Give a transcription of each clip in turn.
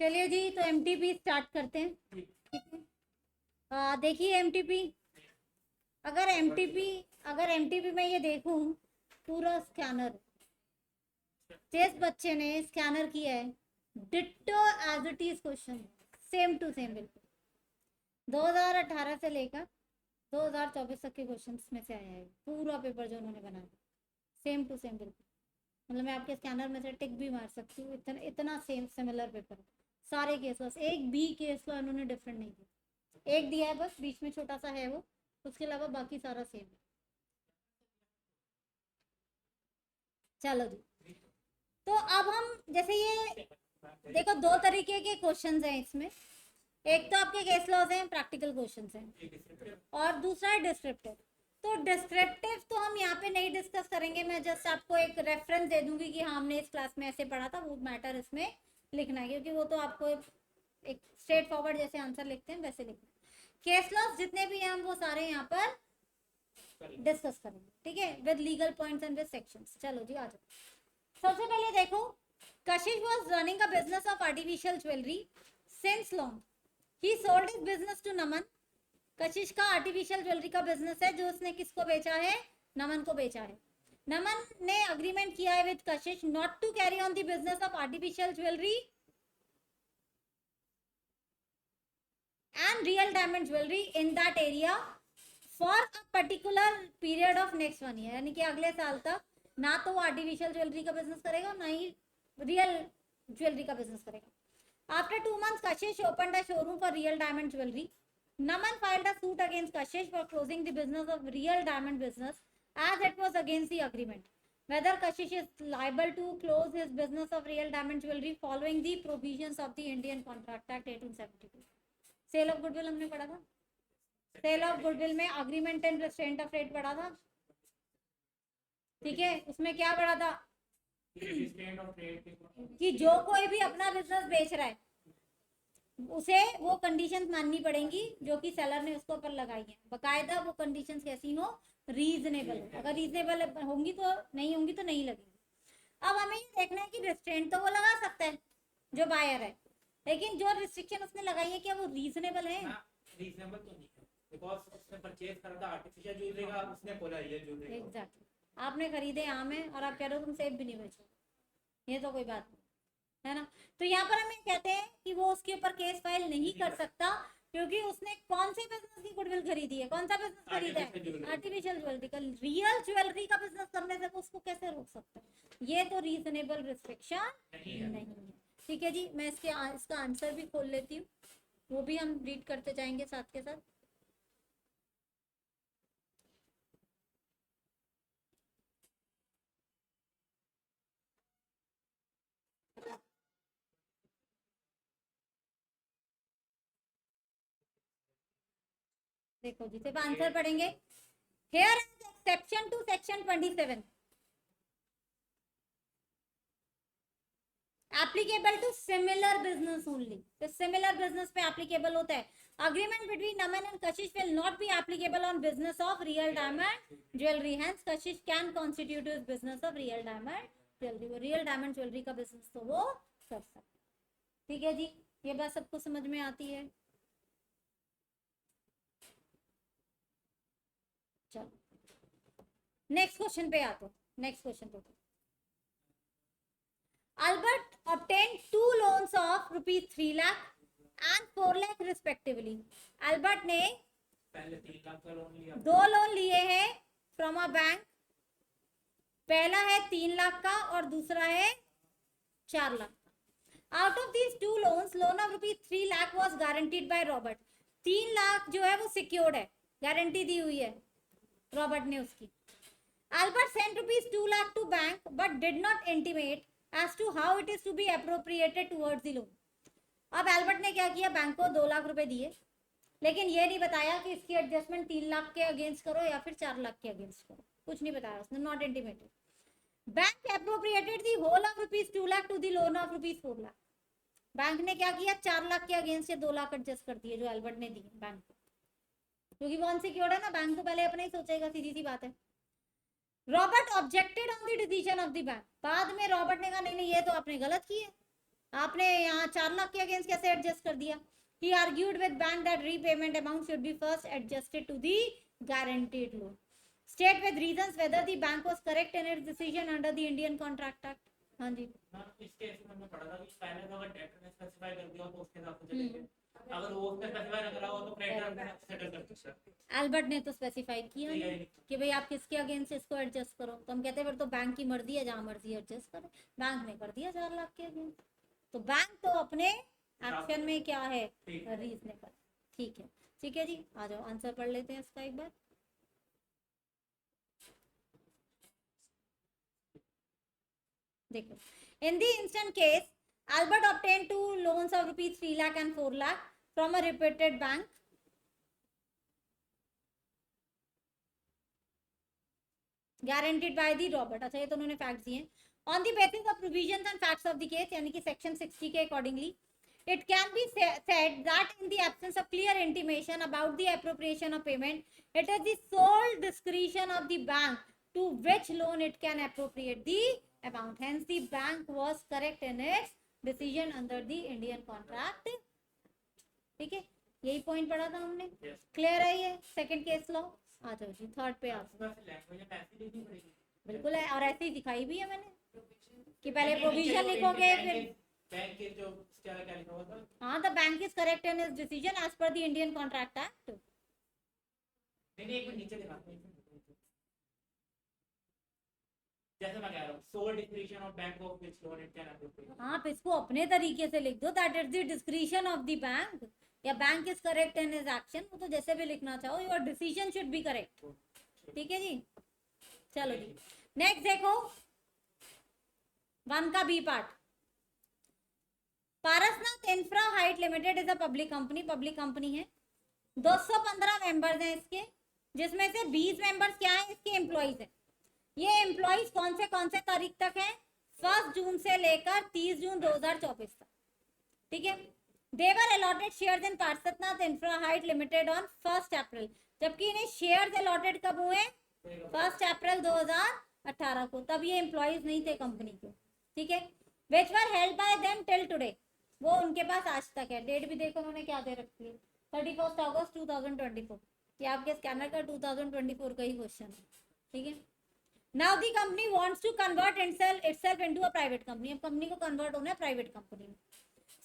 चलिए जी, तो MTP start करते हैं। ठीक है, देखिए एमटीपी, अगर एमटीपी में ये देखूं, पूरा स्कैनर, जिस बच्चे ने स्कैनर किया है, ditto as it is question, same to same बिल्कुल 2018 से लेकर 2024 तक के क्वेश्चंस में से आया है पूरा पेपर जो उन्होंने बनाया, सेम टू सेम बिल्कुल। मतलब मैं आपके स्कैनर में से टिक भी मार सकती हूँ, इतना इतना सेम सिमिलर पेपर। सारे केस, बस एक भी केस का उन्होंने डिफरेंट नहीं दिया, एक दिया है बस, बीच में छोटा सा है वो, उसके अलावा बाकी सारा सेम है। चलो जी, तो अब हम जैसे ये देखो, दो तरीके के क्वेश्चंस हैं इसमें। एक तो आपके केस लॉज हैं, प्रैक्टिकल क्वेश्चंस हैं, और दूसरा है डिस्क्रिप्टिव। तो डिस्क्रिप्टिव तो हम यहाँ पे नहीं डिस्कस करेंगे, मैं जस्ट आपको एक रेफरेंस दे दूंगी कि हाँ हमने इस क्लास में ऐसे पढ़ा था, वो मैटर इसमें लिखना है, क्योंकि वो तो आपको एक स्ट्रेट फॉरवर्ड जैसे आंसर लिखते हैं वैसे लिखना है। केस लॉज जितने भी हैं हम वो सारे यहाँ पर डिस्कस करेंगे, ठीक है, with legal points and with sections. चलो जी, आ जाओ। सबसे पहले देखो, Kashish was running a business of artificial jewellery since long, he sold his business to Naman. Kashish का आर्टिफिशियल ज्वेलरी का बिजनेस है, जो उसने किसको बेचा है, नमन को बेचा है। नमन ने अग्रीमेंट किया है with Kashish not to carry on the business of artificial jewellery and real diamond jewellery in that area for a particular period of next 1 year, यानी कि अगले साल तक ना तो वो आर्टिफिशियल ज्वेलरी का बिजनेस करेगा, ना ही रियल ज्वेलरी का बिजनेस करेगा। After 2 months, Kashish opened a showroom for real diamond jewelry. Naman filed a suit against Kashish for closing the business of real diamond business, as it was against the agreement. Whether Kashish is liable to close his business of real diamond jewelry following the provisions of the Indian Contract Act 1872. Sale of goodwill हमने पढ़ा था, sale of goodwill में agreement and restraint of trade पढ़ा था, ठीक है। उसमें क्या पढ़ा था कि जो कोई भी अपना बिजनेस बेच रहा है उसे वो कंडीशंस माननी पड़ेंगी जो कि सेलर ने उसके ऊपर लगाई है, बकायदा वो कंडीशंस कैसी हो, रीजनेबल हो। अगर रीजनेबल होंगी तो नहीं होंगी तो नहीं लगेगी। अब हमें ये देखना है कि रिस्ट्रेंट तो वो लगा सकता है जो बायर है, लेकिन जो रिस्ट्रिक्शन उसने लगाई है क्या वो रीजनेबल है? रीजनेबल तो नहीं है, बिकॉज़ उसने परचेज करा था आर्टिफिशियल ज्वेलरी का, उसने बोला रियल ज्वेलरी का। एग्जैक्टली, आपने खरीदे आम है और आप कह रहे हो तुम सेब भी नहीं बेचो, ये तो कोई बात नहीं है ना। तो यहाँ पर हम कहते हैं कि वो उसके ऊपर केस फाइल नहीं कर सकता, क्योंकि उसने कौन से बिजनेस की गुडविल खरीदी है, कौन सा बिजनेस खरीदा है, आर्टिफिशियल ज्वेलरी का। रियल ज्वेलरी का बिजनेस करने से वो उसको कैसे रोक सकता है, ये तो रीजनेबल रिस्ट्रिक्शन नहीं है। ठीक है जी, मैं इसका आंसर भी खोल लेती हूँ, वो भी हम रीड करते जाएंगे साथ के साथ। देखो जी, सिर्फ आंसर पढ़ेंगे। Here is exception to section 27 applicable to similar business only, तो सिमिलर बिजनेस पे एप्लीकेबल होता है। Agreement between Naman and Kashish will not be applicable on business of real diamond jewellery, hence Kashish can constitute his business of real diamond jewellery. वो real diamond jewellery का business तो वो कर सकता है। ठीक है जी, ये बात सबको समझ में आती है। चलो नेक्स्ट क्वेश्चन पे आते, नेक्स्ट क्वेश्चन पे। Albert obtained 2 loans of rupees 3 lakh and 4 lakh respectively. Albert ने पहले 3 लाख का लोन लिया, 2 लोन लिए हैं फ्रॉम अ बैंक। पहला है 3 लाख का और दूसरा है 4 लाख का। Out of these 2 loans, loan of rupees 3 lakh was guaranteed by Robert. 3 lakh जो है वो सिक्योर्ड है, गारंटी दी हुई है रॉबर्ट ने उसकी। Albert sent rupees 2 lakh to bank but did not intimate as to how it is to be appropriated towards the loan. अब Albert ने क्या किया, बैंक को 2 लाख रुपए दिए, लेकिन ये नहीं बताया कि इसकी एडजस्टमेंट 3 लाख के अगेंस्ट करो या फिर 4 लाख के अगेंस्ट करो, कुछ नहीं बताया उसने, not intimated. Bank appropriated the whole of rupees 2 lakh to the loan of rupees 4 lakh. Bank ने क्या किया, 4 लाख के अगेंस्ट से 2 लाख एडजस्ट कर दिए जो एल्बर्ट ने दिए बैंक को, क्योंकि वो अनसिक्योर्ड है ना, बैंक तो पहले अपना ही सोचेगा, सीधी सी बात है। Robert objected on the decision of the bank, बाद में रॉबर्ट ने कहा नहीं नहीं ये तो आपने गलत किया, आपने यहाँ 4 लाख के अगेंस्ट कैसे एडजस्ट कर दिया? He argued with bank that repayment amount should be first adjusted to the guaranteed loan. State with reasons whether the bank was correct in its decision under the Indian Contract Act. हाँ जी। इस case में हमने पढ़ा था कि पहले तो अगर डेटर ने स्पेसिफाई कर दिया तो उसके हिसाब से चलेंगे, अगर वो उसने स्पेसिफाई ना करा हो तो क्रेडिटर सेटल कर सकता है। एल्बर्ट ने तो स्पेसिफाई किया नहीं कि भाई आप किसके अगेंस्ट इसको एडजस्ट करो, तो हम कहते हैं फिर तो बैंक की मर्जी है, जहाँ मर्जी एडजस्ट करो। बैंक ने कर दिया 4 लाख के अगेंस्ट, तो बैंक तो अपने एक्शन में क्या है, रीजनेबल। ठीक है, ठीक है जी, आ जाओ आंसर पढ़ लेते हैं इसका एक बार। देखो, in the instant case Albert obtained 2 loans of rupees 3 lakh and 4 lakh from a reputed bank. Guaranteed by the Robert. अच्छा, ये तो उन्होंने फैक्ट्स दिए। On the basis of provisions and facts of the case, यानी कि section 60 के accordingly, it can be said that in the absence of clear intimation about the appropriation of payment, it is the sole discretion of the bank to which loan it can appropriate the amount. Hence, the bank was correct in its decision under the Indian contract. ठीक है, यही point पढ़ा था हमने। Clear है ये second case law? आ जाओ जी, third पे आप। बिल्कुल है, और ऐसे ही दिखाई भी है मैंने कि पहले प्रोविजन लिखोगे फिर बैंक के जो क्या लिखा हुआ था, हाँ, the bank is correct in its decision as per the Indian Contract Act. नहीं एक मिनट नीचे लिखा, जैसे मैं कह रहा हूँ sole description of bank of which loan it can appropriate. हाँ, आप इसको अपने तरीके से लिख दो, that is the description of the bank, या bank is correct in his action, वो तो जैसे भी लिखना चाहो, your decision should be correct. ठीक है जी, चलो जी नेक्स्ट देखो, 1 का B part. Parasnath infra height limited is a public company है। 215 मेंबर्स हैं इसके, जिसमें से 20 मेंबर्स क्या है, इसके एम्प्लॉइज हैं। ये एम्प्लॉइज कौन से तारीख तक है? 1 जून से लेकर 30 जून 2024 तक। ठीक है, they were allotted shares in Parasnath infra height limited on 1 April, जबकि इन्हें शेयर्स अलॉटेड कब हुए? 1 अप्रैल 2018 को, तब ये एम्प्लॉइज नहीं थे कंपनी के। ठीक है, which were held by them till today, वो उनके पास आज तक है। डेट भी देखो उन्होंने क्या दे रखी है, 31 अगस्त 2024। ये आपके स्कैनर का 2024 का ही क्वेश्चन है। ठीक है, now the company wants to convert itself into a private company. अब कंपनी को कन्वर्ट होना है प्राइवेट कंपनी में।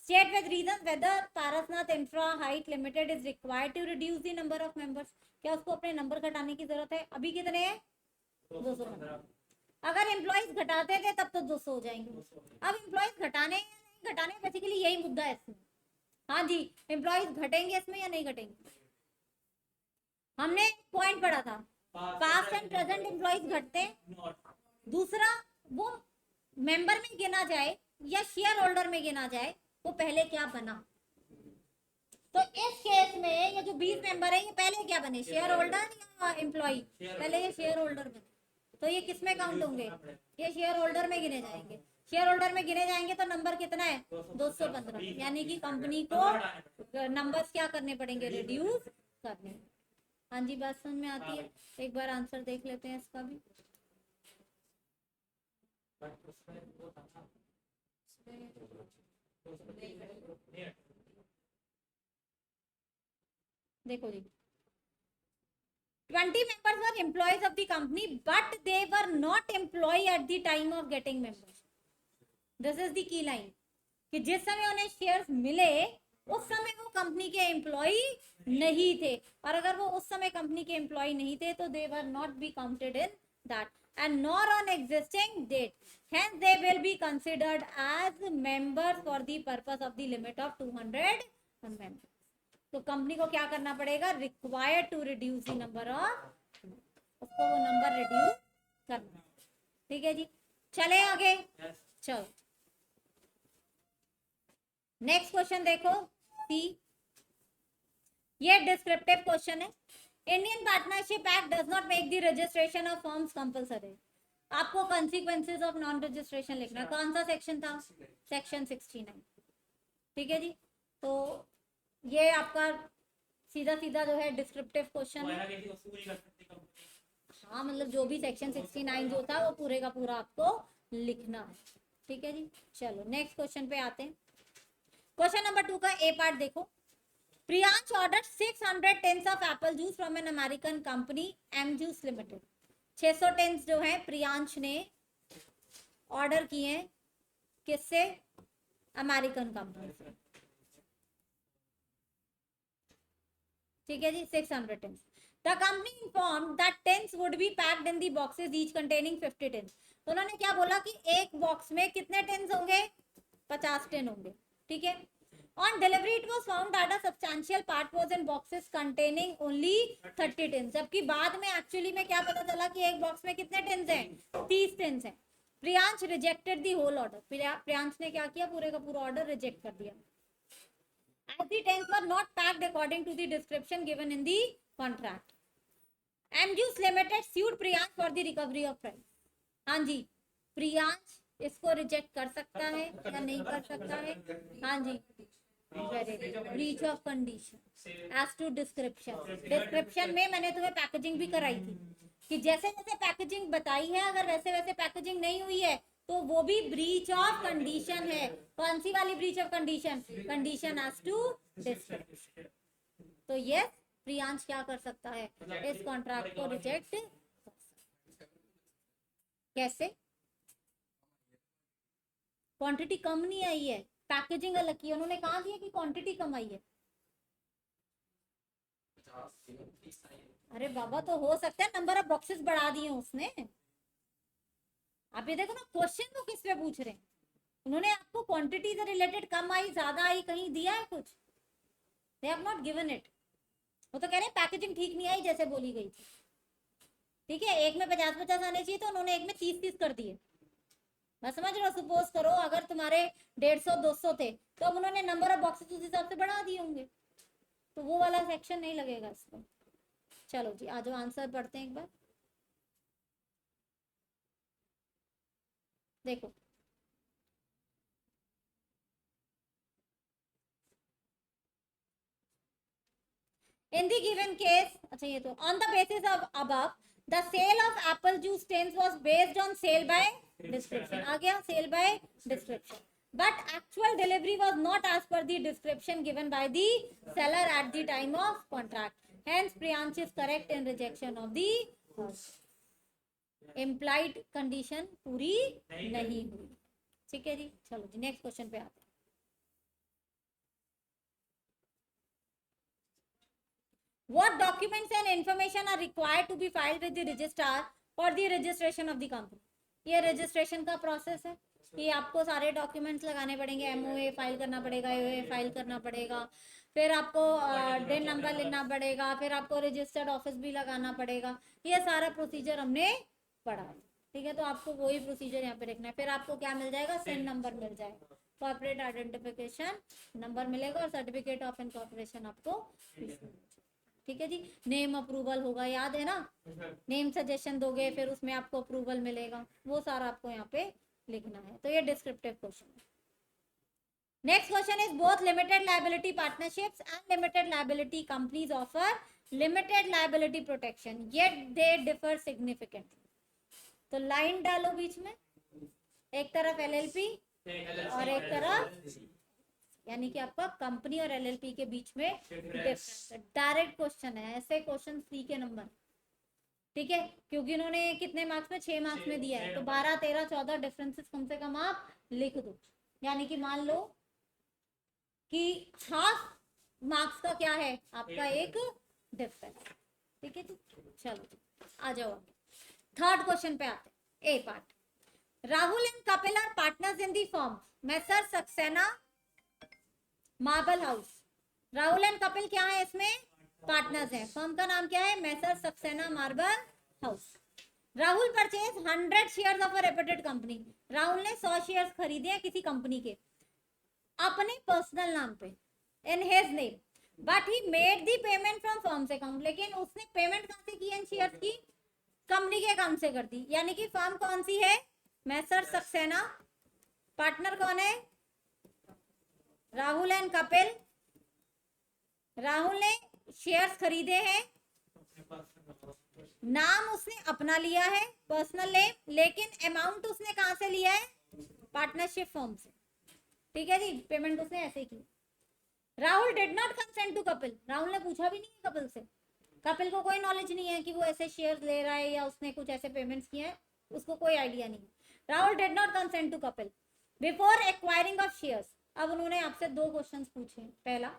State with reason whether Parasnath infra height limited is required to reduce the number of members, क्या उसको अपने नंबर घटाने की जरूरत है? अभी कितने हैं? 215। अगर एम्प्लॉइज घटाते थे तब तो 200 हो जाएंगे। अब एम्प्लॉइज घटाने या नहीं घटाने, बेसिकली यही मुद्दा है इसमें। हाँ जी, एम्प्लॉइज घटेंगे इसमें या नहीं घटेंगे? हमने पॉइंट पढ़ा था, पास्ट एंड प्रेजेंट एम्प्लॉइज घटते हैं। दूसरा, वो मेंबर में गिना जाए या शेयर होल्डर में गिना जाए, वो पहले क्या बना। तो इस केस में ये जो 20 मेंबर है, ये पहले क्या बने, शेयर होल्डर या एम्प्लॉय? पहले ये शेयर होल्डर बने, तो ये किस में काउंट होंगे? ये शेयर होल्डर में गिने जाएंगे। शेयर होल्डर में गिने जाएंगे तो नंबर कितना है? 215। यानी कि कंपनी को नंबर्स क्या करने पड़ेंगे? रिड्यूस करने। हाँ जी, बात समझ में आती है? एक बार आंसर देख लेते हैं इसका भी। देखो जी, 20 members were employees of the company, but they were not employee at the time of getting members. This is the key line, कि जिस समय उन्हें शेयर्स मिले उस समय वो कंपनी के एम्प्लॉई नहीं थे, और अगर वो उस समय कंपनी के एम्प्लॉई नहीं थे तो they were not be counted in that and nor on existing date, hence they will be considered as members for the purpose of the limit of 200 members. तो कंपनी को क्या करना पड़ेगा? Required to reduce the number of, उसको वो number reduce करना। ठीक है जी, चले आगे। चलो नेक्स्ट क्वेश्चन देखो, सी, ये डिस्क्रिप्टिव क्वेश्चन है। Indian partnership act does not make the registration of firms compulsory. आपको कॉन्सिक्वेंसेज ऑफ नॉन रजिस्ट्रेशन लिखना। कौन सा सेक्शन था? सेक्शन 69। ठीक है जी, तो ये आपका सीधा सीधा जो है डिस्क्रिप्टिव क्वेश्चन है। हाँ, मतलब जो भी सेक्शन 69 जो था वो पूरे का पूरा आपको लिखना है। ठीक है जी, चलो नेक्स्ट क्वेश्चन पे आते हैं। क्वेश्चन नंबर 2 का ए पार्ट देखो। Priyansh order 600 tins of apple juice from an American company M juice limited. 600 tins जो है प्रियांश ने ऑर्डर किए हैं, किससे? अमेरिकन कंपनी से, ठीक है जी, 600 tins. The company informed that tins would be packed in the boxes each containing 50 tins. तो उन्होंने क्या बोला कि एक बॉक्स में कितने टेन्स होंगे? 50 टेन होंगे, ठीक है। On delivery, it was found that a substantial part was in boxes containing only 30 tins. जबकि बाद में एक्चुअली में क्या पता चला कि एक बॉक्स में कितने टिन्स हैं? 30 टिन्स हैं। Priyansh rejected the whole order. Priyansh ने क्या किया? पूरे का पूरा ऑर्डर रिजेक्ट कर दिया। As the tins were not packed according to the description given in the contract. M Juice Limited sued Priyansh for the recovery of price. हाँ जी, प्रियांश इसको रिजेक्ट कर सकता है या नहीं कर सकता है? हाँ जी, breach of condition as to description. Description में मैंने तुम्हें पैकेजिंग भी कराई थी कि जैसे जैसे पैकेजिंग बताई है, अगर वैसे वैसे पैकेजिंग नहीं हुई है तो वो भी ब्रीच ऑफ कंडीशन है। कौन सी वाली breach of condition? Condition as to description. तो ये प्रियांश क्या कर सकता है? इस कॉन्ट्रैक्ट को रिजेक्ट। कैसे? क्वांटिटी कम नहीं आई है, पैकेजिंग अलग की। उन्होंने कहा दिया कि क्वांटिटी कम आई है। अरे बाबा, तो हो सकता है नंबर ऑफ बॉक्सेस बढ़ा दिए उसने। आप ये देखो ना, क्वेश्चन वो किस पे पूछ रहे हैं। उन्होंने आपको क्वांटिटी से रिलेटेड कम आई, ज्यादा आई, कहीं दिया है कुछ? They have not given it. वो तो कह रहे हैं पैकेजिंग ठीक नहीं आई जैसे बोली गई थी, ठीक है। एक में 50-50 आने चाहिए, तो उन्होंने एक में 30-30 कर दिए। मैं समझ रहा हूँ, सपोज करो अगर तुम्हारे 150-200 थे तो अब उन्होंने नंबर ऑफ बॉक्सेस उस हिसाब से बढ़ा दिए होंगे, तो वो वाला सेक्शन नहीं लगेगा इसको। चलो जी, आज आंसर पढ़ते हैं एक बार। देखो, in the given case, अच्छा ये तो on the basis of above, the sale of apple juice tins was based on sale by description। आ गया, sale by description, but actual delivery was not as per the description given by the seller at the time of contract. Hence Priyansh is correct in rejection of the implied condition पूरी नहीं हुई, ठीक है जी। चलो जी, next question पे आते हैं। What documents and information are required to be filed with the registrar for the registration of the company? ये रजिस्ट्रेशन का प्रोसेस है कि आपको सारे डॉक्यूमेंट्स लगाने पड़ेंगे। एमओए फाइल करना पड़ेगा, एओए फाइल करना पड़ेगा, फिर आपको डेन नंबर लेना पड़ेगा, फिर आपको रजिस्टर्ड ऑफिस भी लगाना पड़ेगा। ये सारा प्रोसीजर हमने पढ़ा है, ठीक है। तो आपको वही प्रोसीजर यहाँ पे देखना है। फिर आपको क्या मिल जाएगा? सिन नंबर मिल जाएगा, कॉर्पोरेट आइडेंटिफिकेशन नंबर मिलेगा, और सर्टिफिकेट ऑफ इनकॉर्पोरेशन आपको, ठीक है जी। नेम अप्रूवल होगा, याद है ना? नेम सजेशन दोगे, फिर उसमें आपको अप्रूवल मिलेगा, वो सारा आपको यहाँ पे लिखना है। तो ये डिस्क्रिप्टिव क्वेश्चन है। Next question is both limited liability partnerships and limited liability companies offer limited liability protection, yet they differ significantly. तो लाइन डालो बीच में, एक तरफ एलएलपी और एक तरफ, यानी कि आपका कंपनी और एलएलपी के बीच में डिफरेंस। डायरेक्ट क्वेश्चन है, ऐसे क्वेश्चन सी के नंबर, ठीक है, क्योंकि उन्होंने कितने मार्क्स में? 6 मार्क्स में दिया है, तो 12, 13, 14 डिफरेंसेस कम से कम आप लिख दो। यानी कि मान लो कि हाफ मार्क्स का क्या है आपका? एक डिफरेंस, ठीक है जी। चलो आ जाओ, थर्ड क्वेश्चन पे आते हैं। A part, Rahul and Kapil are partners in the firm messrs Saxena marble house. Rahul and Kapil क्या है इसमें? पार्टनर्स हैं। फर्म का नाम क्या है? Messrs Saxena marble house. Rahul purchase 100 shares of a reputed company. Rahul ने 100 शेयर्स खरीदे हैं किसी कंपनी के अपने पर्सनल नाम पे, in his name, but he made the payment from firm से अकाउंट। लेकिन उसने पेमेंट कहां से की इन शेयर्स की? कंपनी के अकाउंट से कर दी। यानी कि फर्म कौन सी है? मैसर सक्सेना। पार्टनर कौन है? राहुल एंड कपिल। राहुल ने शेयर्स खरीदे हैं, नाम उसने अपना लिया है, पर्सनल नेम, लेकिन अमाउंट उसने कहां से लिया है? पार्टनरशिप फॉर्म से, ठीक है जी, पेमेंट उसने ऐसे की। Rahul did not consent to Kapil, Rahul ने पूछा भी नहीं है कपिल से, कपिल को कोई नॉलेज नहीं है कि वो ऐसे शेयर ले रहा है या उसने कुछ ऐसे पेमेंट्स किए हैं, उसको कोई आइडिया नहीं है। Rahul did not consent to Kapil before acquiring of shares. अब उन्होंने आपसे 2 क्वेश्चंस पूछे। पहला,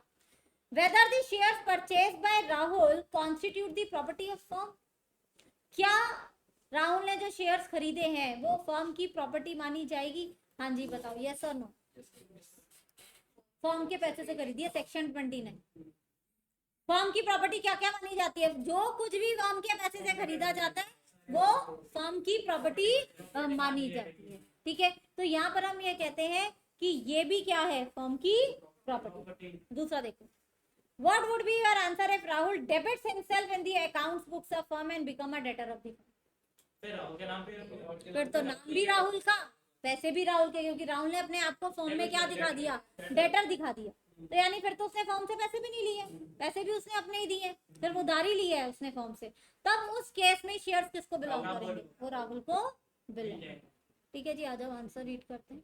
whether the shares purchase by Rahul constitute the property of firm, क्या राहुल ने जो शेयर्स खरीदे हैं वो फर्म की प्रॉपर्टी मानी जाएगी? हाँ जी बताओ, यस और नो। फर्म के पैसे से खरीदी है, सेक्शन 29। फर्म की प्रॉपर्टी क्या क्या मानी जाती है? जो कुछ भी फर्म के पैसे से खरीदा जाता है वो फर्म की प्रॉपर्टी मानी जाती है, ठीक है। तो यहाँ पर हम ये कहते हैं कि ये भी क्या है, फर्म की प्रॉपर्टी। दूसरा देखो, what would be your answer if Rahul debits himself in the accounts books of firm and become a debtor of the firm? फिर राहुल के नाम पे, फिर तो नाम भी राहुल का, पैसे भी राहुल के, क्योंकि राहुल ने अपने आप को फॉर्म में क्या दिखा दिया, डेटर दिखा दिया। तो यानी फिर तो उसने फॉर्म से पैसे भी नहीं लिए, पैसे भी उसने अपने ही दिए, फिर उधारी ली है उसने फॉर्म से। तब उस केस में शेयर्स किसको बिलोंग करेंगे? वो राहुल को बिलोंग। ठीक है जी, आ जाओ आंसर रीड करते हैं।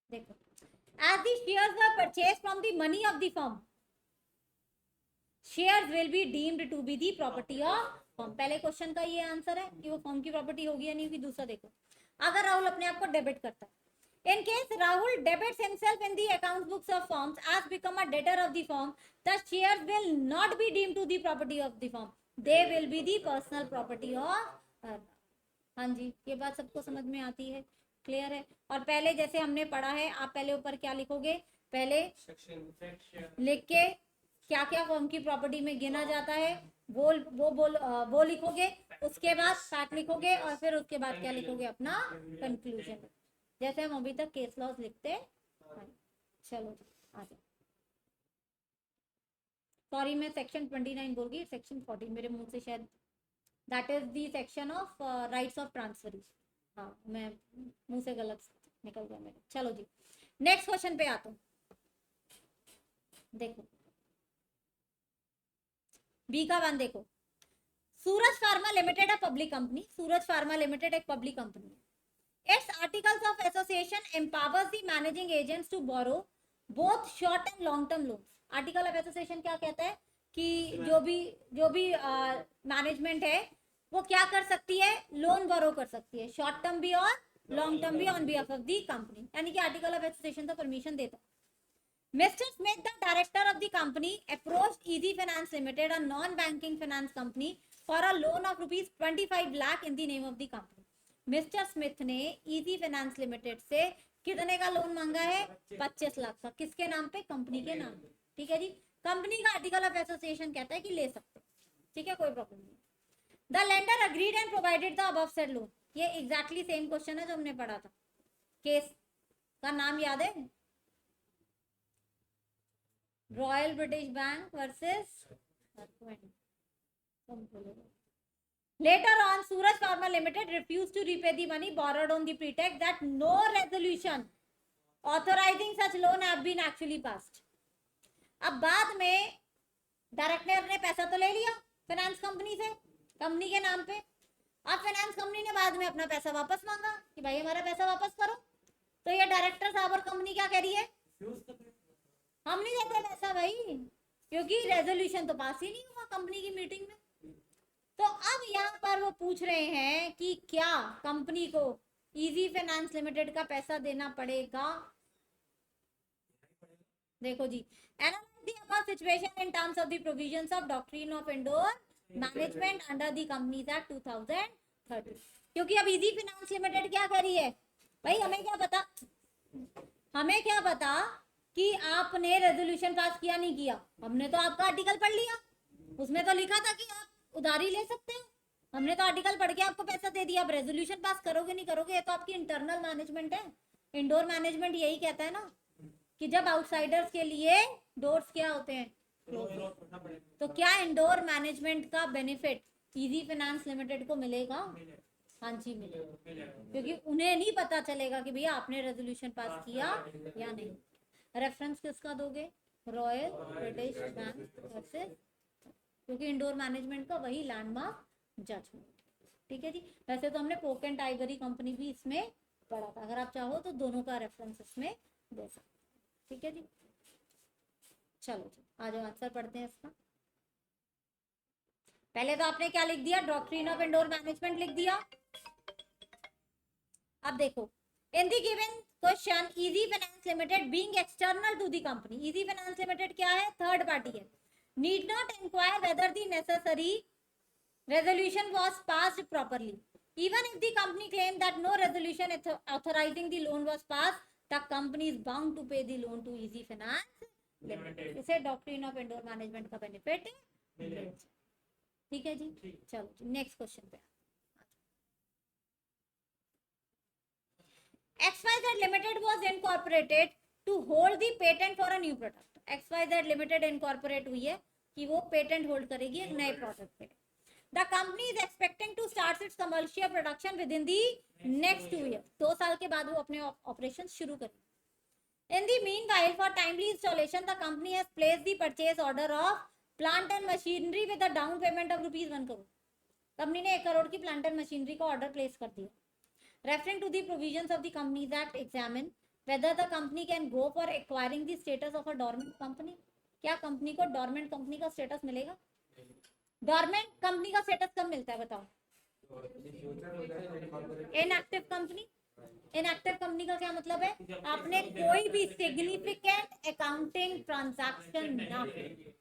देखो, as the shares were purchased from the money of the firm, shares will be deemed to be the property of firm। पहले क्वेश्चन का ये आंसर है कि वो फर्म की प्रॉपर्टी होगी या नहीं होगी। दूसरा देखो, अगर राहुल अपने आप को डेबिट करता है, in case Rahul debits himself in the accounts books of firms as become a debtor of the firm, the shares will not be deemed to the property of the firm, they will be the personal property of। हाँ जी, ये बात सबको समझ में आती है, clear है। और पहले जैसे हमने पढ़ा है, आप पहले ऊपर क्या लिखोगे, पहले लिख के क्या क्या फर्म की प्रॉपर्टी में गिना जाता है वो लिखोगे, उसके बाद फैक्ट लिखोगे और फिर उसके बाद क्या लिखोगे, अपना कंक्लूजन, जैसे हम अभी तक केस लॉस लिखते हैं। चलो आ जाओ, सॉरी मैं सेक्शन 29 बोल गई, सेक्शन 14 मेरे मुंह से शायद, that is the section of rights of transfer. हाँ, मैं मुंह से गलत निकल गया मेरे। चलो जी, नेक्स्ट क्वेश्चन पे आता हूँ। देखो बी का 1 देखो, सूरज फार्मा लिमिटेड है public company, Suraj pharma limited एक पब्लिक कंपनी है। Its articles of association empowers the managing agents to borrow both short and long term loans. Article of association क्या कहता है कि जो भी मैनेजमेंट है वो क्या कर सकती है, लोन बोरो कर सकती है, शॉर्ट टर्म भी और लॉन्ग टर्म भी, on behalf of the company, यानी कि आर्टिकल ऑफ एसोसिएशन तो परमिशन देता है। Mr. Smith, the director of the company, approached Easy Finance Limited, a non-banking finance company, for a loan of rupees 25 lakh in the name of the company. Mr. Smith ने Easy Finance Limited से कितने का loan मांगा है? 25 लाख का। किसके नाम पे? कंपनी के नाम पे। ठीक है जी, कंपनी का आर्टिकल ऑफ एसोसिएशन कहता है कि ले सकते, ठीक है, कोई प्रॉब्लम नहीं। The lender agreed and provided the above said loan. ये एग्जैक्टली सेम क्वेश्चन है जो हमने पढ़ा था। केस का नाम याद है? Royal British bank versus later on Suraj Pharma Limited refused to repay the money borrowed on the pretext that no resolution authorizing such loan have been actually passed। अब बाद में डायरेक्टर ने पैसा तो ले लिया फाइनेंस कंपनी से, company के नाम पे। अब फाइनेंस कंपनी ने बाद में अपना पैसा वापस मांगा कि भाई हमारा पैसा वापस करो। तो ये डायरेक्टर साहब और कंपनी क्या कह रही है, हम नहीं देते पैसा भाई, क्योंकि रेजोल्यूशन तो पास ही नहीं हुआ कंपनी की मीटिंग में। तो अब यहाँ पर वो पूछ रहे हैं कि क्या कंपनी को इजी फाइनेंस लिमिटेड का पैसा देना पड़ेगा। देखो जी, analyse the above situation in terms of the provisions of doctrine of indoor management under the companies act 2013। क्योंकि अब इजी फाइनेंस लिमिटेड क्या कर रही है, भाई हमें क्या पता कि आपने रेजोल्यूशन पास किया नहीं किया, हमने तो आपका आर्टिकल पढ़ लिया, उसमें तो लिखा था कि आप उधारी ले सकते हो, हमने तो आर्टिकल पढ़ के आपको पैसा दे दिया। अब रेजोल्यूशन पास करोगे नहीं करोगे, ये तो आपकी इंटरनल मैनेजमेंट है। इंडोर मैनेजमेंट यही कहता है ना कि जब आउटसाइडर्स के लिए डोर्स क्या होते हैं, तो क्या इंडोर मैनेजमेंट का बेनिफिट इजी फाइनेंस लिमिटेड को मिलेगा? हाँ जी मिलेगा, क्योंकि उन्हें नहीं पता चलेगा कि भैया आपने रेजोल्यूशन पास किया या नहीं। रेफरेंस किसका दोगे? रॉयल ब्रिटिश बैंक वर्सेस, क्योंकि इंडोर मैनेजमेंट का वही लैंडमार्क जजमेंट। ठीक है जी। वैसे तो हमने पोक एंड टाइगरी कंपनी भी इसमें पढ़ा था, अगर आप चाहो तो दोनों का रेफरेंस इसमें दे सकते हैं। ठीक है जी, चलो जी आ जाओ आंसर पढ़ते हैं इसका। पहले तो आपने क्या लिख दिया? डॉक्ट्रिन ऑफ इंडोर मैनेजमेंट लिख दिया। अब देखो, in the given question easy finance limited being external to the company, easy finance limited क्या है? थर्ड पार्टी है, need not inquire whether the necessary resolution was passed properly. Even if the company claimed that no resolution authorizing the loan was passed, the company is bound to pay the loan to Easy Finance Limited. इसे doctrine of indoor management का benefit मिलेगा। ठीक है जी, चलो next question पे। XYZ Limited was incorporated to hold the patent for a new product. XYZ Limited incorporate हुई है कि वो पेटेंट होल्ड करेगी एक नए प्रोडक्ट पे। The company is expecting to start its commercial production within the next 2 years. 2 साल के बाद वो अपने ऑपरेशन शुरू करेगी। In the meanwhile, for timely installation, the company has placed the purchase order of plant and machinery with a down payment of ₹1 crore. Company ने 1 करोड़ की plant and machinery का ऑर्डर प्लेस कर दिया। Referring to the provisions of the Companies Act, examine whether the company can go for acquiring the status of a dormant company. क्या company को dormant company का status मिलेगा? Dormant company का status कब मिलता है बताओ? Inactive company. इनएक्टिव कंपनी का क्या मतलब है? आपने कोई भी सिग्निफिकेंट अकाउंटिंग ट्रांजैक्शन ना किया।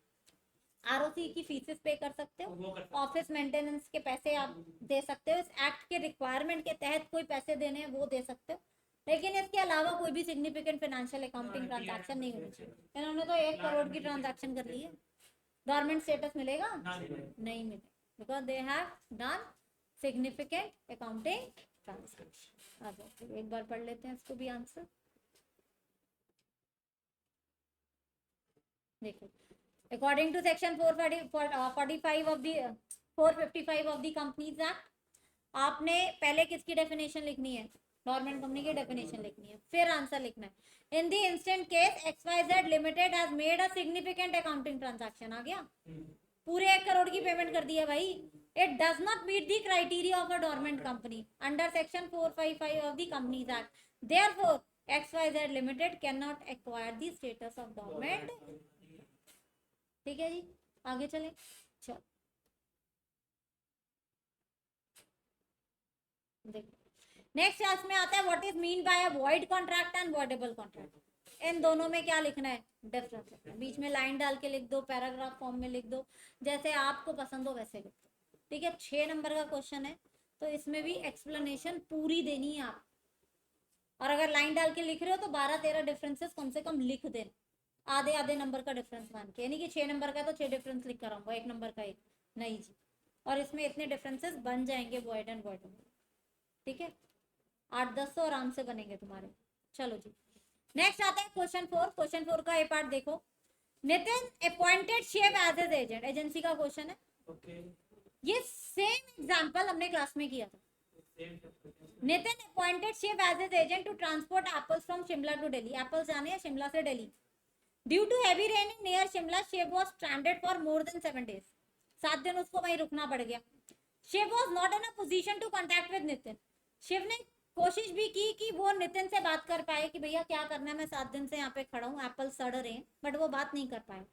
आरओसी की फीसेस पे कर सकते हो, ऑफिस मेंटेनेंस के पैसे आप दे सकते हो, इस एक्ट के रिक्वायरमेंट के तहत कोई पैसे देने हैं वो दे सकते हो, लेकिन इसके अलावा कोई भी सिग्निफिकेंट फाइनेंशियल अकाउंटिंग ट्रांजैक्शन नहीं होनी चाहिए। इन्होंने तो 1 करोड़ की ट्रांजैक्शन कर ली है, गवर्नमेंट स्टेटस मिलेगा? नहीं मिलेगा, because they have done significant accounting transaction. एक बार पढ़ लेते हैं इसको भी आंसर। देखो, according to section 445 of the 455 of the companies act, आपने पहले किसकी डेफिनेशन लिखनी है? गवर्नमेंट कंपनी की डेफिनेशन लिखनी है, फिर आंसर लिखना है। In the instant case XYZ limited has made a significant accounting transaction. आ गया, पूरे 1 करोड़ की पेमेंट कर दी है भाई। It does not meet the criteria of a dormant company under section 455 of the companies act, therefore XYZ limited can not acquire the status of dormant. ठीक है जी, आगे चले। चलो देखो, नेक्स्ट क्लास में आता है what is mean by a void contract and voidable contract. इन दोनों में क्या लिखना है? डिफरेंस लिखना है। बीच में लाइन डाल के लिख दो, पैराग्राफ फॉर्म में लिख दो, जैसे आपको पसंद हो वैसे लिख दो। ठीक है, 6 नंबर का क्वेश्चन है, तो इसमें भी एक्सप्लेनेशन पूरी देनी है आप, और अगर लाइन डाल के लिख रहे हो तो 12-13 डिफरेंसेस कम से कम लिख देना, आधे आधे नंबर का डिफरेंस मान के, यानी कि 6 नंबर का तो 6 डिफरेंस लिख कर आऊंगा, 1 नंबर का 1 नहीं जी। और इसमें इतने डिफरेंसेस बन जाएंगे वॉइड एंड वॉइडेबल। ठीक है, 8-10 तो आराम से बनेंगे तुम्हारे। चलो जी, नेक्स्ट आता है क्वेश्चन 4। क्वेश्चन 4 का ए पार्ट देखो। Nitin appointed Shiv as as agent, agency का क्वेश्चन है। ये सेम एग्जांपल हमने क्लास में किया था। Nitin appointed Shiv as as agent to transport apples from Shimla to Delhi. Apples जाने हैं शिमला से Delhi. Due to heavy raining near Shimla, Shiv was stranded for more than 7 days. 7 दिन उसको वहीं रुकना पड़ गया। Shiv was not in a position to contact with Nitin. Shiv ने कोशिश भी की कि वो नितिन से बात कर पाए कि भैया क्या करना है, मैं 7 दिन से यहाँ पे खड़ा हूँ, एप्पल सड़ रहे हैं, बट वो बात नहीं कर पाए।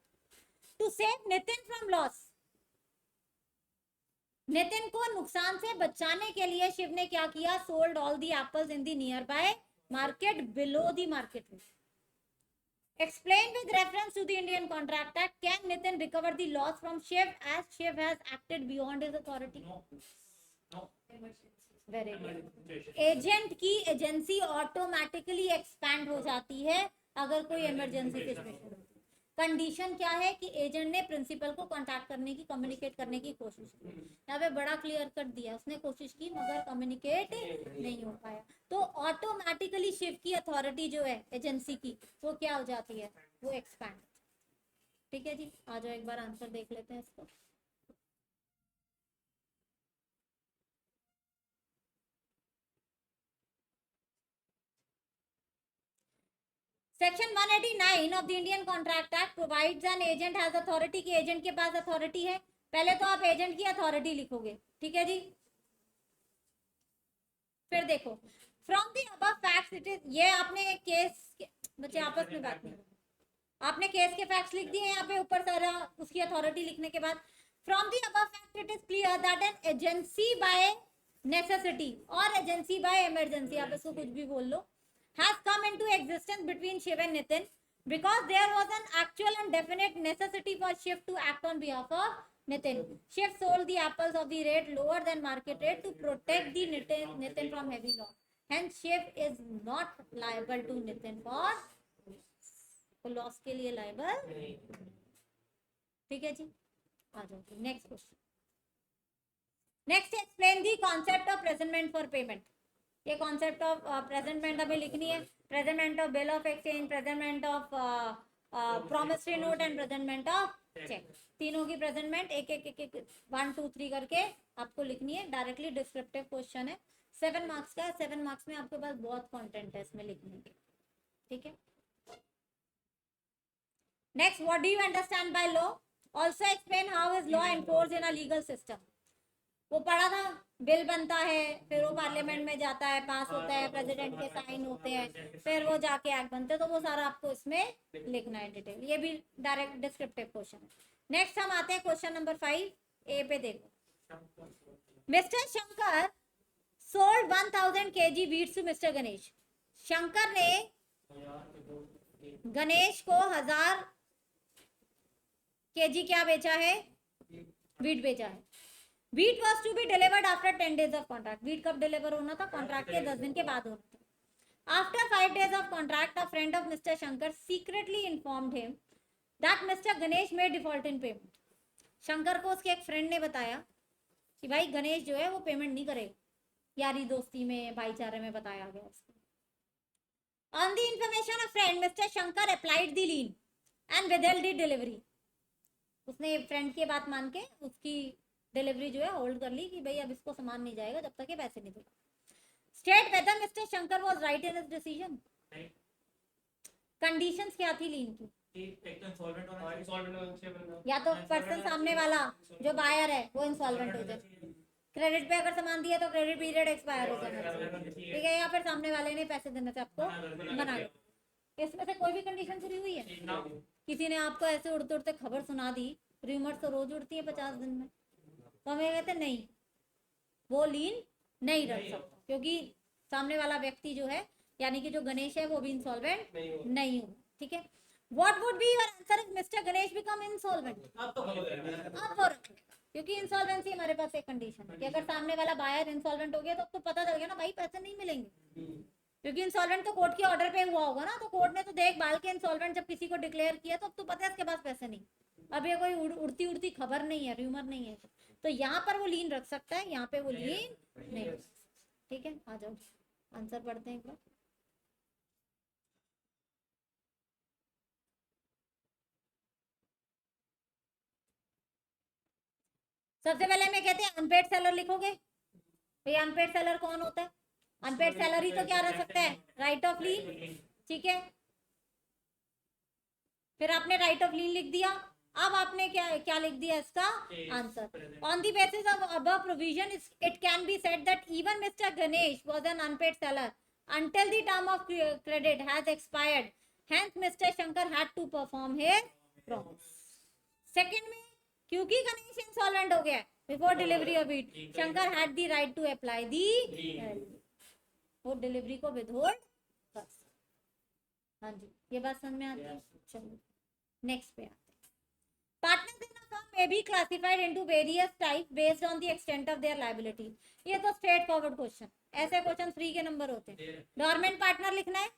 To save Nitin from loss, Nitin को नुकसान से बचाने के लिए शिव ने क्या किया? Sold all the apples in the near by market below the market rate. Explain with reference to the Indian Contract Act, can Nitin recover the loss from Shiv as Shiv has acted beyond his authority? No. Very good. Agent की agency automatically expand हो जाती है अगर कोई emergency situation होती है। Condition क्या है कि एजेंट ने प्रिंसिपल को कांटेक्ट करने की, कम्युनिकेट करने की कोशिश की। यहाँ पे बड़ा क्लियर कर दिया, उसने कोशिश की मगर कम्युनिकेट नहीं हो पाया, तो ऑटोमेटिकली शिव की अथॉरिटी जो है एजेंसी की, वो क्या हो जाती है? वो एक्सपैंड। ठीक है जी, आ जाओ एक बार आंसर देख लेते हैं इसको। Section 189 of the Indian Contract act provides an agent has authority की एजेंट के पास अथॉरिटी है। पहले तो आप एजेंट की अथॉरिटी लिखोगे, ठीक है जी। फिर देखो from the above facts it is, ये आपने केस बच्चे आपस में बात नहीं, आपने केस के फैक्ट्स लिख दिए यहाँ पे ऊपर सारा, उसकी अथॉरिटी लिखने के बाद from the above fact it is clear that an agency bye necessity और एजेंसी बाय इमरजेंसी, आप इसको कुछ भी बोल लो, has come into existence between Shiv and Nitin because there was an actual and definite necessity for Shiv to act on behalf of Nitin. Shiv sold the apples of the rate lower than market rate to protect the Nitin from heavy loss. Hence Shiv is not liable to Nitin for loss के लिए liable, ठीक है जी। आ जाओ next question. Next explain the concept of presentment for payment. ये concept of presentment हमें लिखनी है, presentment of bill of exchange, presentment of promissory note and presentment of cheque, तीनों की प्रेजेंटमेंट एक एक एक एक 1 2 3 करके आपको लिखनी है। डायरेक्टली डिस्क्रिप्टिव क्वेश्चन है, 7 मार्क्स का है। 7 मार्क्स में आपके पास बहुत कंटेंट है इसमें लिखने के, ठीक है। Next, what do you understand by law? Also explain how is law enforce in a legal system. वो पढ़ा था, बिल बनता है, फिर वो पार्लियामेंट में जाता है, पास होता है, प्रेसिडेंट के साइन होते हैं, फिर वो जाके एक्ट बनते हैं, तो वो सारा आपको इसमें लिखना है डिटेल। ये भी डायरेक्ट डिस्क्रिप्टिव क्वेश्चन है। नेक्स्ट हम आते हैं क्वेश्चन नंबर 5 ए पे। देखो, mister Shankar sold 1000 kg wheats to mister Ganesh. Shankar ने गणेश को 1000 kg क्या बेचा है? वीट बेचा है। Wheat was to be delivered after 10 days of contract. Wheat कब डिलीवर होना था? कॉन्ट्रैक्ट के 10 दिन के बाद होना था। After 5 days of contract, a friend of Mr. Shankar secretly informed him that Mr. Ganesh made default in payment. Shankar को उसके एक फ्रेंड ने बताया कि भाई गणेश जो है वो पेमेंट नहीं करेगा। यारी दोस्ती में, भाईचारे में बताया गया उसको। On the information of friend, Mr. Shankar applied the lien and withheld the delivery. उसने फ्रेंड की बात मान के उसकी डिलीवरी जो है होल्ड कर ली कि भाई अब इसको सामान नहीं जाएगा जब तक ये पैसे नहीं देगा। State whether mister Shankar was right in his decision. Conditions क्या थी लीन की? या तो पर्सन सामने वाला जो बायर है वो इंसॉल्वेंट हो जाए, क्रेडिट पे अगर सामान दिया तो क्रेडिट पीरियड एक्सपायर हो जाना, ठीक है, या फिर सामने वाले ने पैसे देने से आपको मना कर। इसमें से कोई भी कंडीशन पूरी हुई है? किसी ने आपको ऐसे उड़ते उड़ते खबर सुना दी, रूमर्स तो रोज उड़ती है 50 दिन में, तो हमें कहते नहीं, वो लीन नहीं रख सकता, क्योंकि सामने वाला व्यक्ति जो है यानी कि जो गणेश है वो भी इंसॉल्वेंट नहीं हो, ठीक है। What would be your answer if mister Ganesh become insolvent? अब वो रख लेगा, क्योंकि इंसॉल्वेंसी हमारे पास एक कंडीशन है कि अगर सामने वाला बायर इंसॉल्वेंट हो गया तो पता चल गया ना भाई पैसे नहीं मिलेंगे, क्योंकि इंसॉल्वेंट तो कोर्ट के ऑर्डर पे हुआ होगा ना, तो कोर्ट ने तो देख भाल के इंसॉल्वेंट जब किसी को डिक्लेयर किया तो अब तो पता है इसके पास पैसे नहीं। अब ये कोई उड़ती उड़ती खबर नहीं है, र्यूमर नहीं है, तो यहाँ पर वो लीन रख सकता है, यहाँ पे वो लीन नहीं रख सकता, ठीक है। आ जाओ आंसर पढ़ते हैं एक बार। सबसे पहले हमें कहते हैं अनपेड सेलर लिखोगे। भाई अनपेड सेलर कौन होता है? अनपेड सेलर ही तो क्या रह सकता है? राइट ऑफ लीन, ठीक है। फिर आपने राइट ऑफ लीन लिख दिया। अब आपने क्या लिख दिया इसका answer? On the basis of above provision it can be said that even mister Ganesh was an unpaid seller until the term of credit has expired, hence Mr. Shankar had to perform his promise. Second में क्योंकि Ganesh insolvent हो गया before delivery of it, Shankar had the right to apply the, वो delivery को withhold कर। हाँ जी, ये बात समझ में आती है? चलो नेक्स्ट पे आते हैं। Partners in a firm may be classified into various types based on the extent of their liability. ये तो स्ट्रेट फॉरवर्ड क्वेश्चन, ऐसे क्वेश्चन फ्री के नंबर होते हैं। डोरमेंट पार्टनर लिखना है,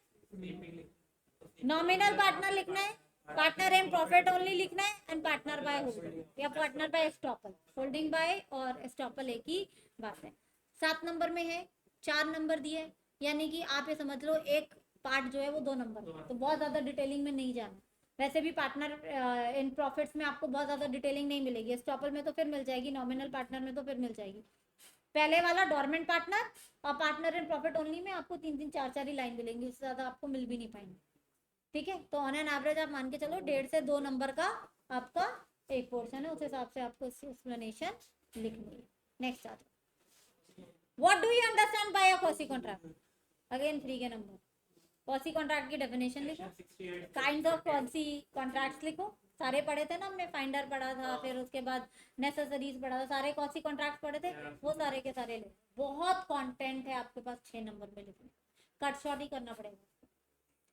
नॉमिनल पार्टनर लिखना है, पार्टनर इन प्रॉफिट ओनली लिखना है, एंड पार्टनर बाय होल्डिंग या partner by estoppel. Holding bye और एस्टॉपल एक ही बात है। 7 नंबर में है, 4 नंबर दिए, यानी कि आप ये समझ लो एक पार्ट जो है वो 2 नंबर, तो बहुत ज्यादा डिटेलिंग में नहीं जाना। वैसे भी पार्टनर इन प्रॉफिट्स में आपको बहुत ज्यादा डिटेलिंग नहीं मिलेगी, एस्टॉपल में तो फिर मिल जाएगी, नॉमिनल पार्टनर में तो फिर मिल जाएगी। पहले वाला डोरमेंट पार्टनर और पार्टनर इन प्रॉफिट ओनली में आपको 3-3 4-4 ही लाइन मिलेंगी, उससे ज्यादा आपको मिल भी नहीं पाएंगे, ठीक है, तो ऑन एन एवरेज आप मान के चलो 1.5 से 2 नंबर का आपका एक पोर्शन है, उस हिसाब से आपको इसकी एक्सप्लेनेशन लिखनी है। नेक्स्ट आता है, what do you understand by a quasi contract? Again 3 के नंबर, क्वासी कॉन्ट्रैक्ट की डेफिनेशन लिखो, काइंड्स ऑफ क्वासी कॉन्ट्रैक्ट्स लिखो, सारे पढ़े थे ना हमने, फाइंडर पढ़ा था, फिर उसके बाद नेसेसरीज पढ़ा था, सारे क्वासी कॉन्ट्रैक्ट पढ़े थे, वो सारे के सारे लिखो। बहुत कंटेंट है आपके पास 6 नंबर में लिखने, कट शॉर्ट ही करना पड़ेगा।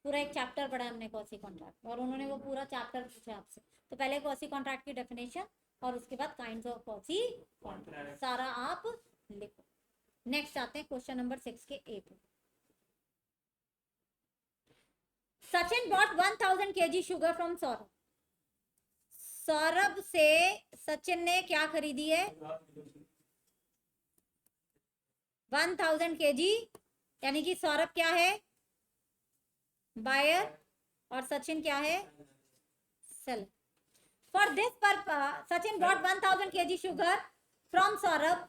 पूरा एक चैप्टर पढ़ा हमने क्वासी कॉन्ट्रैक्ट, और उन्होंने वो पूरा चैप्टर पूछा आपसे, तो पहले क्वासी कॉन्ट्रैक्ट की डेफिनेशन और उसके बाद काइंड्स ऑफ क्वासी कॉन्ट्रैक्ट सारा आप लिखो। नेक्स्ट आते हैं क्वेश्चन नंबर 6 के ए पे। Sachin bought 1000 kg sugar from Saurabh. Saurabh से सचिन ने क्या खरीदी है? 1000 kg, यानी कि सौरभ क्या है? बायर, और सचिन क्या है? Seller. For this purpose Sachin bought 1000 kg sugar from Saurabh.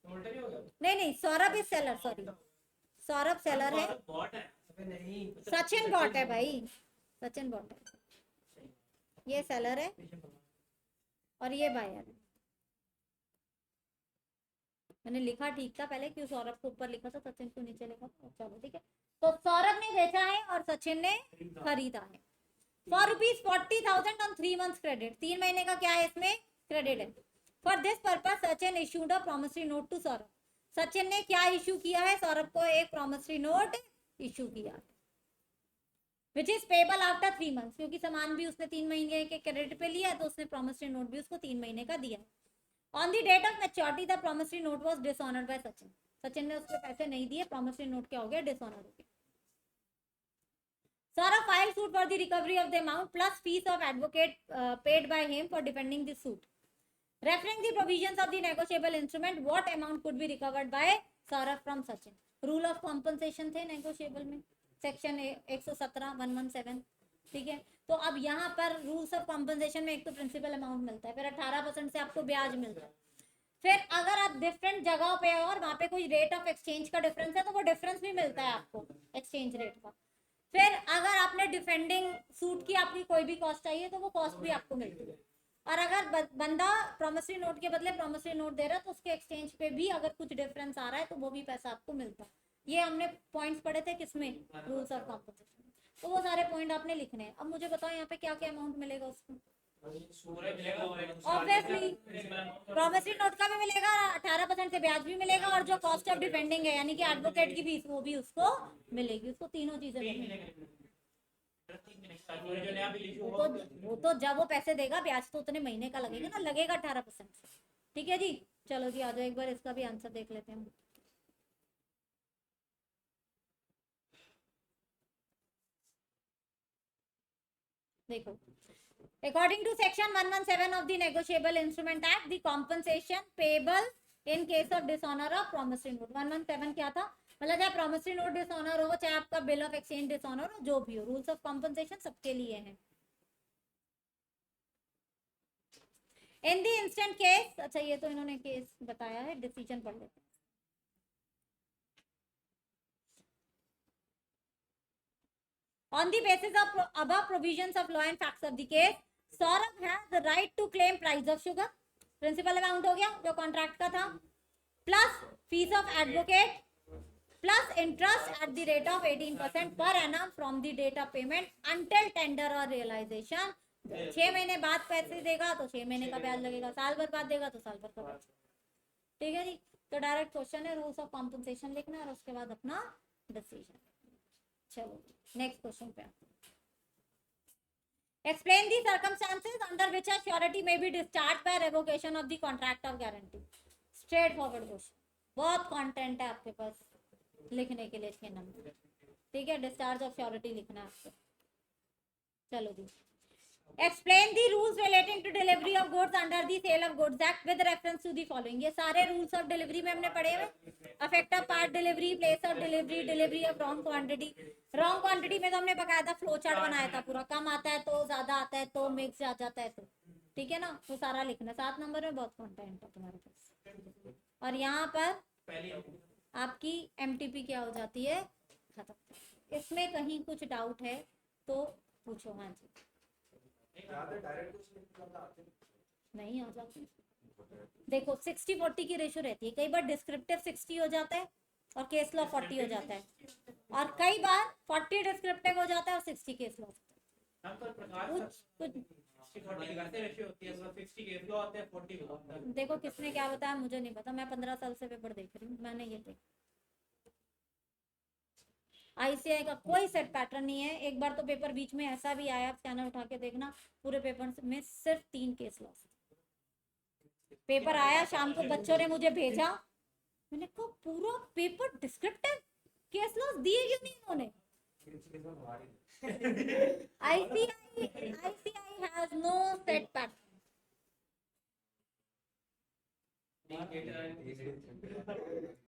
नहीं, Saurabh is seller, sorry, Saurabh seller है, सचिन बॉट है भाई, सचिन बॉट है, ये सेलर है और ये बायर है। मैंने लिखा ठीक था पहले, क्यों सौरभ को ऊपर लिखा था, सचिन को नीचे लिखा था, चलो ठीक है। तो सौरभ ने बेचा है और सचिन ने खरीदा है फॉर ₹40,000 ऑन 3 months क्रेडिट। 3 महीने का क्या है इसमें? क्रेडिट है। For this purpose Sachin issued a promissory note to Saurabh. Sachin ने क्या इशू किया है? सौरभ को एक प्रॉमिसरी नोट इशू किया है, which is payable after 3 months, क्योंकि सामान भी उसने 3 महीने के क्रेडिट पे लिया है, तो उसने प्रॉमिसरी नोट भी उसको 3 महीने का दिया है। On the date of maturity the promissory note was dishonoured by Sachin. Sachin ने उसको पैसे नहीं दिए, प्रॉमिसरी नोट क्या हो गया? डिसऑनर हो गया। Saurabh filed suit for the recovery of the amount plus fees of advocate paid by him for defending the suit. Referring the provisions of the negotiable instrument, what amount could be recovered by Saurabh from Sachin? Rule of compensation थे negotiable में, section 117 ठीक है। तो अब यहाँ पर rules of compensation में एक तो प्रिंसिपल अमाउंट मिलता है, फिर 18% से आपको ब्याज मिलता है, फिर अगर आप डिफरेंट जगह पे और वहां पे कोई रेट ऑफ एक्सचेंज का डिफरेंस है तो वो डिफरेंस भी मिलता है आपको एक्सचेंज रेट का। फिर अगर आपने डिफेंडिंग सूट की आपकी कोई भी कॉस्ट चाहिए तो वो कॉस्ट भी आपको मिलती है। और अगर बंदा प्रॉमिसरी नोट के बदले प्रॉमिसरी नोट दे रहा है तो उसके एक्सचेंज पे भी अगर कुछ डिफरेंस आ रहा है तो वो भी पैसा आपको मिलता है। ये हमने पॉइंट्स पढ़े थे किसमें? Rules of compensation. तो वो सारे पॉइंट आपने लिखने हैं। अब मुझे बताओ यहाँ पे क्या क्या अमाउंट मिलेगा उसको? ऑब्वियसली प्रॉमिसरी नोट का भी मिलेगा, 18% से ब्याज भी मिलेगा, और जो कॉस्ट ऑफ डिफेंडिंग है यानी कि एडवोकेट की फीस वो भी उसको मिलेगी। उसको तीनों चीजें मिलेगी। वो तो जब वो पैसे देगा ब्याज तो उतने महीने का लगेगा ना, लगेगा 18% से। ठीक है जी, चलो जी आ जाओ, एक बार इसका भी आंसर देख लेते हैं। देखो, according to section 117 of the negotiable instrument act, the compensation payable in case of dishonor of promissory note। 117 क्या था? मतलब चाहे promissory note dishonor हो, चाहे आपका bill of exchange dishonor हो, जो भी हो, रूल्स ऑफ कॉम्पनसेशन सबके लिए है। इन द इंस्टेंट केस, अच्छा ये तो इन्होंने केस बताया है, डिसीजन पढ़ लेते हैं। On the basis of above provisions of law and facts of the case, Saurabh has the right to claim price of sugar, principal amount हो गया जो कॉन्ट्रैक्ट का था, plus fees of advocate, plus interest at the rate of 18% per annum from the date of payment until tender और realisation. 6 महीने बाद पैसे देगा तो 6 महीने का ब्याज लगेगा, साल भर बाद देगा तो साल भर का ब्याज। ठीक है जी, तो डायरेक्ट क्वेश्चन है, रूल्स ऑफ कॉम्पनसेशन लिखना है और उसके बाद अपना डिसीजन। चलो नेक्स्ट क्वेश्चन पे आते हैं। Explain the circumstances under which a surety may be discharged by revocation of the contract of guarantee। Straight forward question, बहुत कंटेंट है आपके पास लिखने के लिए 6 नंबर। ठीक है, डिस्चार्ज ऑफ श्योरिटी लिखना है आपको। चलो जी, explain the rules relating to delivery of goods under the sale of goods act with reference to the following. ये सारे रूल्स ऑफ डिलीवरी में हमने पढ़े हुए, affect of part delivery, place of delivery, delivery of wrong quantity. Wrong quantity में तो हमने बकायदा फ्लो चार्ट बनाया था पूरा, कम आता है तो, ज्यादा आता है तो, मिक्स आ जाता है तो। ठीक है ना, तो सारा लिखना। 7 नंबर में बहुत कंटेंट है तुम्हारे पास। और यहाँ पर आपकी एमटीपी क्या हो जाती है? खत्म। इसमें कहीं कुछ डाउट है तो पूछो। हाँ जी। ज्यादा डायरेक्ट क्वेश्चन नहीं आ जाती। देखो 60-40 की रेशो रहती है, कई बार डिस्क्रिप्टिव 60 हो जाता है और केस लॉ 40 हो जाता है, और कई बार 40 डिस्क्रिप्टिव हो जाता है और 60 केस लॉ। हम तो प्रकाश कुछ 60-40 कैसे रेशियो होती है, मतलब 60 केस लॉ होते हैं, 40 होता है। देखो किसने क्या बताया मुझे नहीं पता, मैं 15 साल से पेपर देख रही हूँ, मैंने ये देखा। आईसीआई का कोई सेट पैटर्न नहीं है। एक बार तो पेपर बीच में ऐसा भी आया, स्कैनर उठा के देखना, पूरे पेपर में सिर्फ 3 केस लॉस। पेपर आया शाम को, बच्चों ने मुझे भेजा, मैंने कहा पूरा पेपर डिस्क्रिप्टिव, केस लॉस दिए क्यों नहीं उन्होंने? ICI has no set pattern. नहीं,